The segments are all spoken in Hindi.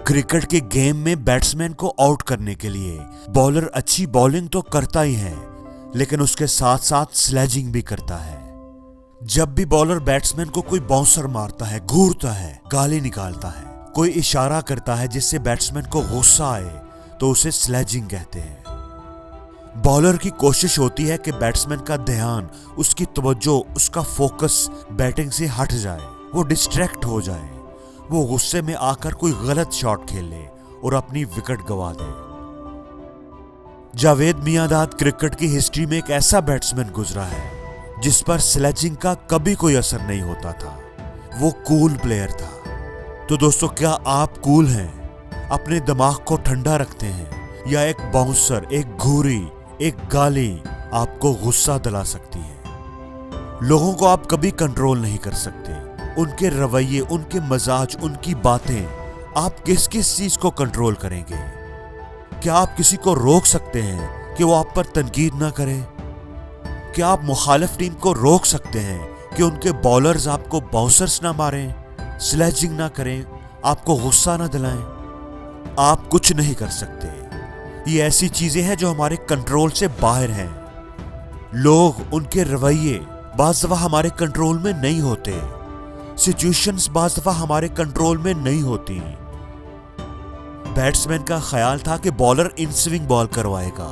क्रिकेट के गेम में बैट्समैन को आउट करने के लिए बॉलर अच्छी बॉलिंग तो करता ही है, लेकिन उसके साथ साथ स्लेजिंग भी करता है। जब भी बॉलर बैट्समैन को कोई बाउंसर मारता है, घूरता है, गाली निकालता है, कोई इशारा करता है जिससे बैट्समैन को गुस्सा आए, तो उसे स्लेजिंग कहते हैं। बॉलर की कोशिश होती है कि बैट्समैन का ध्यान, उसकी तवज्जो, उसका फोकस बैटिंग से हट जाए, वो डिस्ट्रैक्ट हो जाए, वो गुस्से में आकर कोई गलत शॉट खेल ले और अपनी विकेट गंवा दे। जावेद मियांदाद क्रिकेट की हिस्ट्री में एक ऐसा बैट्समैन गुजरा है जिस पर स्लेजिंग का कभी कोई असर नहीं होता था। वो कूल प्लेयर था। तो दोस्तों, क्या आप कूल हैं? अपने दिमाग को ठंडा रखते हैं, या एक बाउंसर, एक घूरी, एक गाली आपको गुस्सा दिला सकती है? लोगों को आप कभी कंट्रोल नहीं कर सकते। उनके रवैये, उनके मजाज, उनकी बातें, आप किस किस चीज को कंट्रोल करेंगे? क्या आप किसी को रोक सकते हैं कि वो आप पर तनकीद ना करे? क्या आप मुखालिफ टीम को रोक सकते हैं कि उनके बॉलर्स आपको बाउंसर्स ना मारें, स्लेजिंग ना करें, आपको गुस्सा ना दिलाएं? आप कुछ नहीं कर सकते। ये ऐसी चीजें हैं जो हमारे कंट्रोल से बाहर हैं। लोग, उनके रवैये बाज़ दफा हमारे कंट्रोल में नहीं होते। सिचुएशंस बाज़ दफा हमारे कंट्रोल में नहीं होती। बैट्समैन का ख्याल था कि बॉलर इन स्विंग बॉल करवाएगा,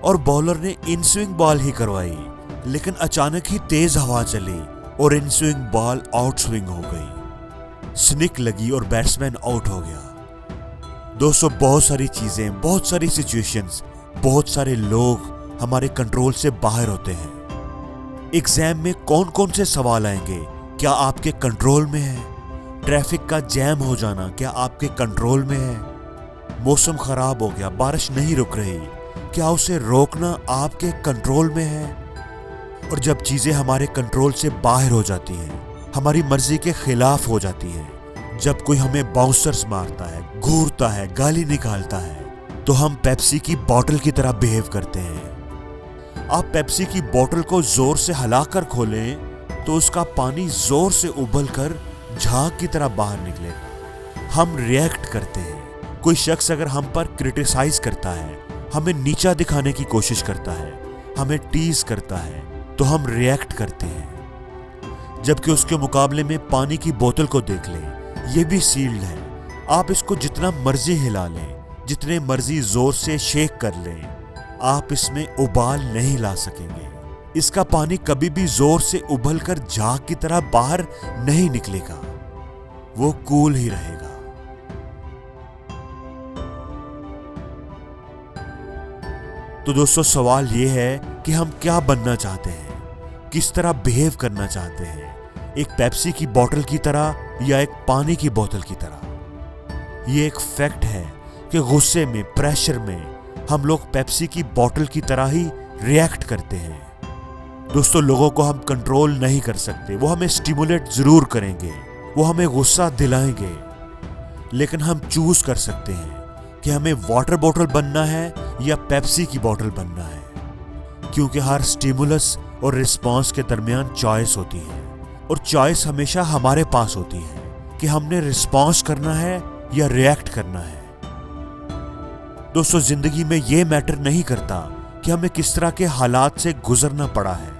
और बॉलर ने इन स्विंग बॉल ही करवाई, लेकिन अचानक ही तेज हवा चली और in swing ball out swing हो गई। स्निक लगी और बैट्समैन आउट हो गया। दोस्तों, बहुत सारी चीजें, बहुत सारी सिचुएशंस, बहुत सारे लोग हमारे कंट्रोल से बाहर होते हैं। एग्जाम में कौन कौन से सवाल आएंगे, क्या आपके कंट्रोल में है? ट्रैफिक का जैम हो जाना, क्या आपके कंट्रोल में है? मौसम खराब हो गया, बारिश नहीं रुक रही, क्या उसे रोकना आपके कंट्रोल में है? और जब चीजें हमारे कंट्रोल से बाहर हो जाती हैं, हमारी मर्जी के खिलाफ हो जाती हैं, जब कोई हमें बाउंसर्स मारता है, घूरता है, गाली निकालता है, तो हम पेप्सी की बोतल की तरह बिहेव करते हैं। आप पेप्सी की बोतल को जोर से हिलाकर खोलें तो उसका पानी जोर से उबलकर झाग की तरह बाहर निकलेगा। हम रिएक्ट करते हैं। कोई शख्स अगर हम पर क्रिटिसाइज करता है, हमें नीचा दिखाने की कोशिश करता है, हमें टीज करता है, तो हम रिएक्ट करते हैं। जबकि उसके मुकाबले में पानी की बोतल को देख लें, यह भी सील्ड है। आप इसको जितना मर्जी हिला लें, जितने मर्जी जोर से शेक कर लें, आप इसमें उबाल नहीं ला सकेंगे। इसका पानी कभी भी जोर से उबलकर झाग की तरह बाहर नहीं निकलेगा, वो कूल ही रहेगा। तो दोस्तों, सवाल ये है कि हम क्या बनना चाहते हैं, किस तरह बिहेव करना चाहते हैं, एक पेप्सी की बोतल की तरह या एक पानी की बोतल की तरह? ये एक फैक्ट है कि गुस्से में, प्रेशर में हम लोग पेप्सी की बोतल की तरह ही रिएक्ट करते हैं। दोस्तों, लोगों को हम कंट्रोल नहीं कर सकते। वो हमें स्टिमुलेट जरूर करेंगे, वो हमें गुस्सा दिलाएंगे, लेकिन हम चूज कर सकते हैं कि हमें वाटर बोतल बनना है या पेप्सी की बोतल बनना है। क्योंकि हर स्टिमुलस और रिस्पॉन्स के दरमियान चॉइस होती है, और चॉइस हमेशा हमारे पास होती है कि हमने रिस्पॉन्स करना है या रिएक्ट करना है। दोस्तों, जिंदगी में यह मैटर नहीं करता कि हमें किस तरह के हालात से गुजरना पड़ा है,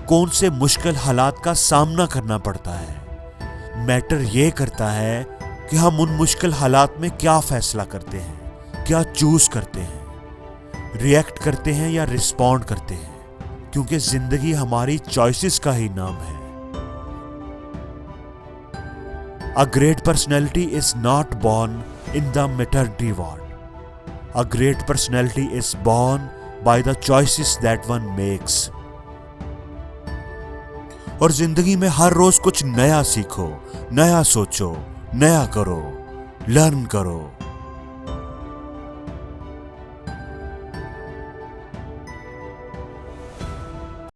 कौन से मुश्किल हालात का सामना करना पड़ता है। मैटर यह करता है कि हम उन मुश्किल हालात में क्या फैसला करते हैं, क्या चूज करते हैं, रिएक्ट करते हैं या रिस्पॉन्ड करते हैं। क्योंकि जिंदगी हमारी चॉइसेस का ही नाम है। A great personality is not born in the maternity ward. A great personality is born by the choices that one makes. और जिंदगी में हर रोज कुछ नया सीखो, नया सोचो, नया करो, लर्न करो।